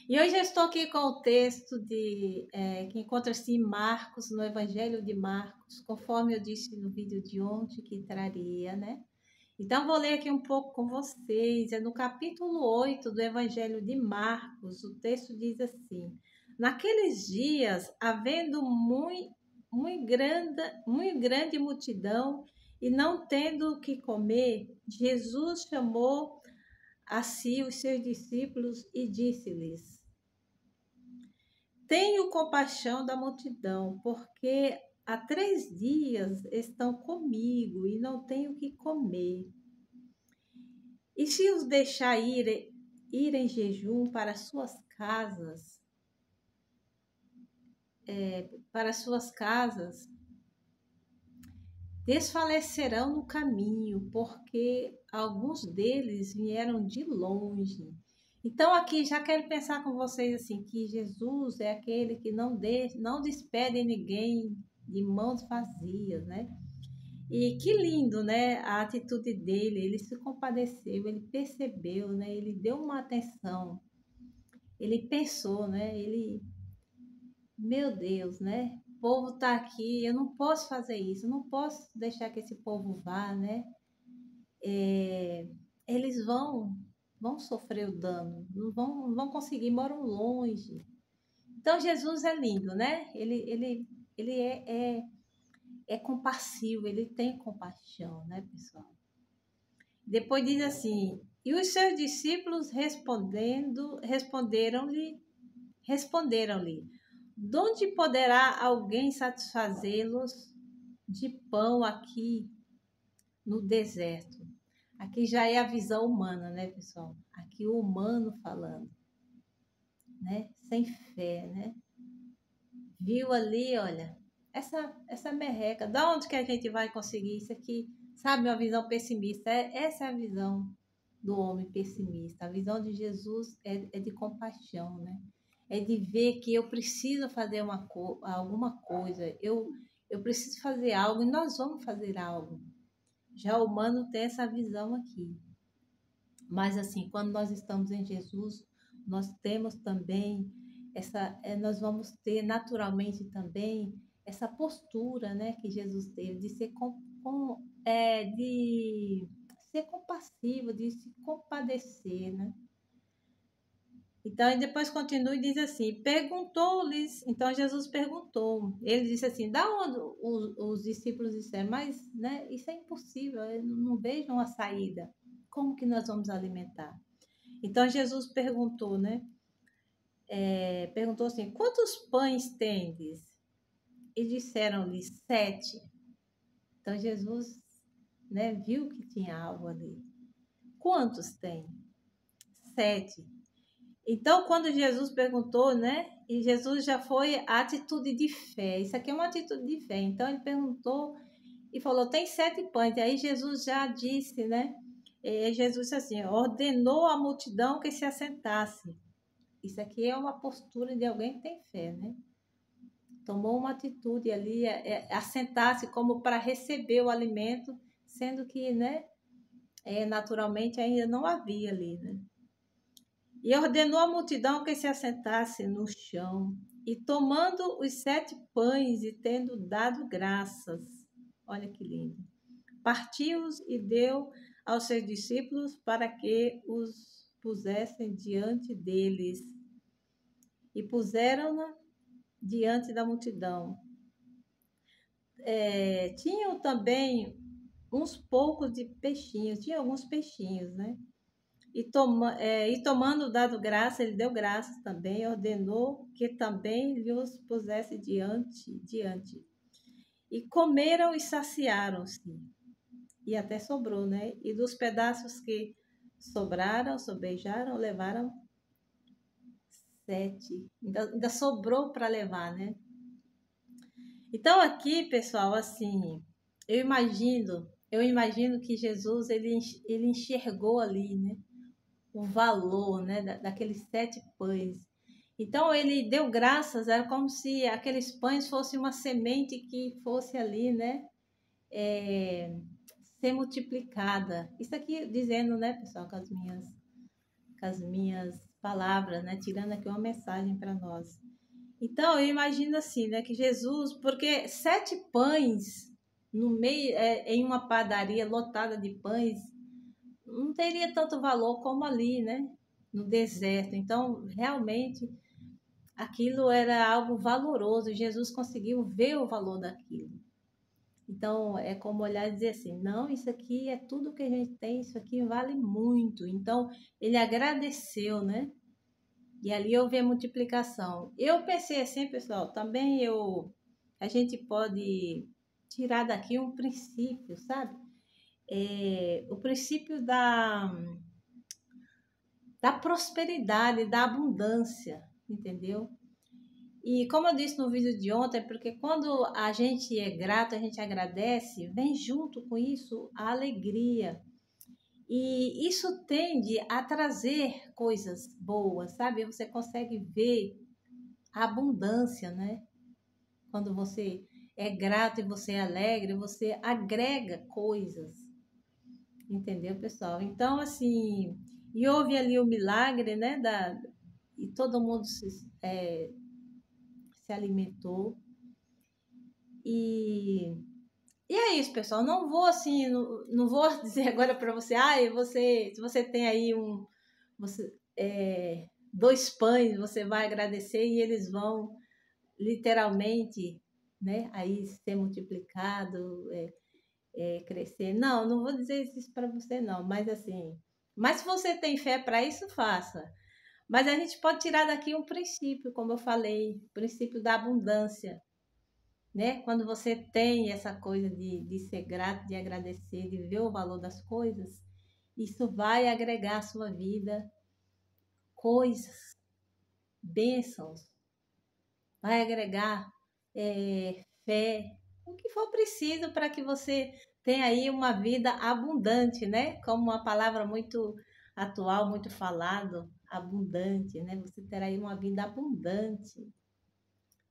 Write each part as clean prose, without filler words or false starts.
E hoje eu estou aqui com o texto que encontra-se em Marcos, no Evangelho de Marcos, conforme eu disse no vídeo de ontem que traria, né? Então, vou ler aqui um pouco com vocês. É no capítulo 8 do Evangelho de Marcos. O texto diz assim: Naqueles dias, havendo muito grande multidão e não tendo o que comer, Jesus chamou a si os seus discípulos e disse-lhes: Tenho compaixão da multidão, porque há 3 dias estão comigo e não tenho o que comer. E se os deixar ir em jejum para suas casas, desfalecerão no caminho, porque alguns deles vieram de longe. Então aqui já quero pensar com vocês assim, que Jesus é aquele que não despede ninguém de mãos vazias, né? E que lindo, né? A atitude dele, ele se compadeceu, ele percebeu, né? Ele deu uma atenção, ele pensou, né? Meu Deus, né? O povo tá aqui, eu não posso fazer isso, eu não posso deixar que esse povo vá, né? Eles vão sofrer o dano, não vão conseguir, moram longe. Então Jesus é lindo, né? Ele é compassivo, ele tem compaixão, né, pessoal? Depois diz assim: E os seus discípulos responderam-lhe: De onde poderá alguém satisfazê-los de pão aqui no deserto? Aqui já é a visão humana, né, pessoal? Aqui o humano falando, né? Sem fé, né? Viu ali, olha, essa merreca, da onde que a gente vai conseguir isso aqui? Sabe, uma visão pessimista. Essa é a visão do homem pessimista. A visão de Jesus é de compaixão, né? É de ver que eu preciso fazer alguma coisa, eu preciso fazer algo e nós vamos fazer algo. Já o humano tem essa visão aqui. Mas assim, quando nós estamos em Jesus, nós temos também nós vamos ter naturalmente também essa postura, né, que Jesus teve de ser de ser compassivo, de se compadecer, né? Então, e depois continua e diz assim: perguntou-lhes, então Jesus perguntou, ele disse assim: da onde os discípulos disseram, mas, né, isso é impossível, eu não vejo uma saída, como que nós vamos alimentar? Então Jesus perguntou, né? Perguntou assim: quantos pães tendes? E disseram-lhe 7. Então Jesus, né, viu que tinha algo ali. Quantos tem? 7. Então, quando Jesus perguntou, né? E Jesus já foi a atitude de fé. Isso aqui é uma atitude de fé. Então, ele perguntou e falou: tem 7 pães. E aí, Jesus já disse, né? Jesus disse assim: ordenou à multidão que se assentasse. Isso aqui é uma postura de alguém que tem fé, né? Tomou uma atitude ali, assentar-se como para receber o alimento, sendo que, né? Naturalmente ainda não havia ali, né? E ordenou à multidão que se assentasse no chão, e tomando os 7 pães e tendo dado graças, olha que lindo, partiu-os e deu aos seus discípulos para que os pusessem diante deles. E puseram-na diante da multidão. Tinham também uns poucos de peixinhos, tinha alguns peixinhos, né? E tomando dado graça, ele deu graças também, ordenou que também lhes pusesse diante. E comeram e saciaram-se. E até sobrou, né? E dos pedaços que sobraram, sobejaram, levaram 7. Ainda sobrou para levar, né? Então aqui, pessoal, assim, eu imagino que Jesus, ele enxergou ali, né? O valor, né, daqueles 7 pães. Então ele deu graças, era como se aqueles pães fossem uma semente que fosse ali, né, ser multiplicada. Isso aqui dizendo, né, pessoal, com as minhas palavras, né? Tirando aqui uma mensagem para nós. Então, eu imagino assim, né? Que Jesus, porque 7 pães no meio, em uma padaria lotada de pães, não teria tanto valor como ali, né? No deserto. Então, realmente, aquilo era algo valoroso. Jesus conseguiu ver o valor daquilo. Então, é como olhar e dizer assim: não, isso aqui é tudo que a gente tem, isso aqui vale muito. Então, ele agradeceu, né? E ali houve a multiplicação. Eu pensei assim, pessoal, também a gente pode tirar daqui um princípio, sabe? O princípio da prosperidade, da abundância, entendeu? E como eu disse no vídeo de ontem, porque quando a gente é grato, a gente agradece, vem junto com isso a alegria. E isso tende a trazer coisas boas, sabe? Você consegue ver a abundância, né? Quando você é grato e você é alegre, você agrega coisas, entendeu, pessoal? Então, assim, e houve ali o milagre, né? E todo mundo se alimentou. E é isso, pessoal. Não vou assim, não vou dizer agora para você, se você tem aí você, 2 pães, você vai agradecer e eles vão literalmente, né, aí ser multiplicado, crescer. Não, não vou dizer isso para você não, mas assim, mas se você tem fé para isso, faça. Mas a gente pode tirar daqui um princípio, como eu falei, o princípio da abundância, né? Quando você tem essa coisa de ser grato, de agradecer, de ver o valor das coisas, isso vai agregar à sua vida coisas, bênçãos, vai agregar fé, o que for preciso para que você tenha aí uma vida abundante, né? Como uma palavra muito atual, muito falado, abundante, né? Você terá aí uma vida abundante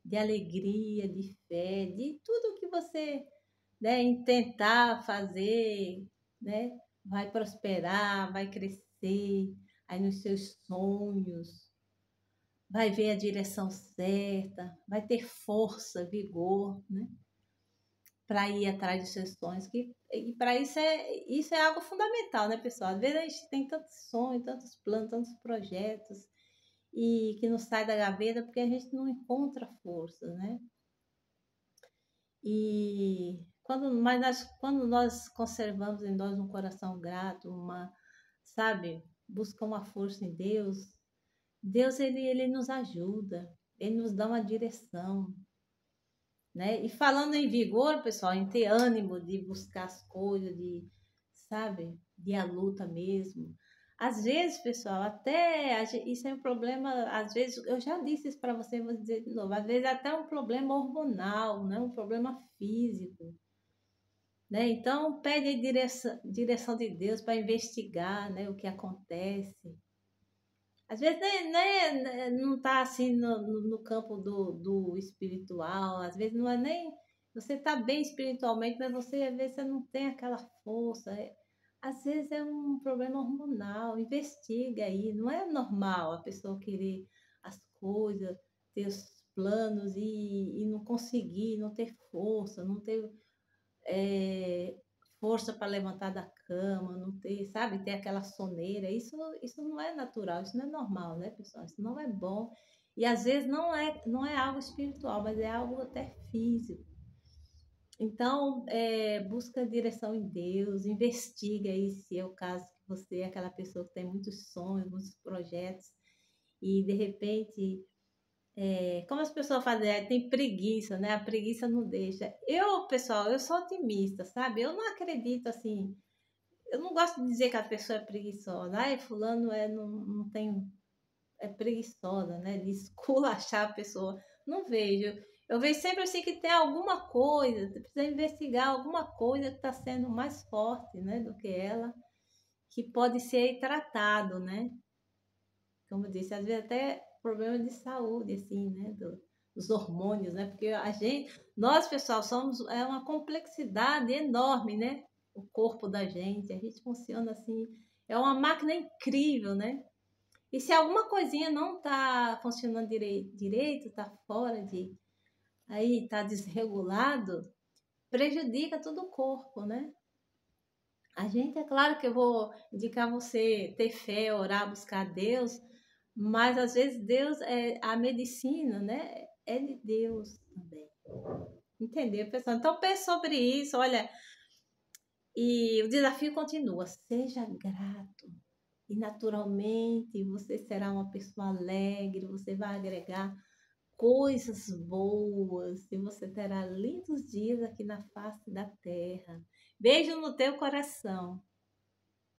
de alegria, de fé, de tudo que você, né, tentar fazer, né? Vai prosperar, vai crescer aí nos seus sonhos, vai ver a direção certa, vai ter força, vigor, né? Para ir atrás dos seus sonhos. E para isso é algo fundamental, né, pessoal? Às vezes a gente tem tantos sonhos, tantos planos, tantos projetos, e que não sai da gaveta porque a gente não encontra força, né? E quando nós conservamos em nós um coração grato, sabe, busca uma força em Deus, Deus ele nos ajuda, ele nos dá uma direção, né? E falando em vigor, pessoal, em ter ânimo de buscar as coisas, sabe, de a luta mesmo. Às vezes, pessoal, isso é um problema, às vezes, eu já disse isso para você, vou dizer de novo, às vezes até um problema hormonal, né? Um problema físico, né? Então, pede a direção de Deus para investigar, né, o que acontece. Às vezes não está assim no campo do espiritual, às vezes não é nem. Você está bem espiritualmente, mas você às vezes você não tem aquela força. Às vezes é um problema hormonal, investiga aí. Não é normal a pessoa querer as coisas, ter os planos e não conseguir, não ter força, não ter é, força para levantar da cama, não ter, sabe, ter aquela soneira. Isso não é natural, isso não é normal, né, pessoal? Isso não é bom. E às vezes não é algo espiritual, mas é algo até físico. Então, busca direção em Deus, investiga aí se é o caso que você é aquela pessoa que tem muitos sonhos, muitos projetos, e de repente como as pessoas fazem, tem preguiça, né? A preguiça não deixa. Pessoal, eu sou otimista, sabe? Eu não acredito assim. Eu não gosto de dizer que a pessoa é preguiçosa. Ai, fulano não tem, é preguiçosa, né? De esculachar a pessoa. Não vejo. Eu vejo sempre assim que tem alguma coisa, precisa investigar alguma coisa que está sendo mais forte, né, do que ela, que pode ser tratado, né? Como eu disse, às vezes até problema de saúde, assim, né? Dos hormônios, né? Porque nós, pessoal, somos uma complexidade enorme, né? O corpo da gente, a gente funciona assim, é uma máquina incrível, né? E se alguma coisinha não está funcionando direito, está fora de, aí está desregulado, prejudica todo o corpo, né? A gente, é claro que eu vou indicar você ter fé, orar, buscar Deus, mas às vezes Deus, a medicina, né? É de Deus também. Entendeu, pessoal? Então pense sobre isso, olha, e o desafio continua. Seja grato. E naturalmente você será uma pessoa alegre, você vai agregar coisas boas e você terá lindos dias aqui na face da terra. Beijo no teu coração.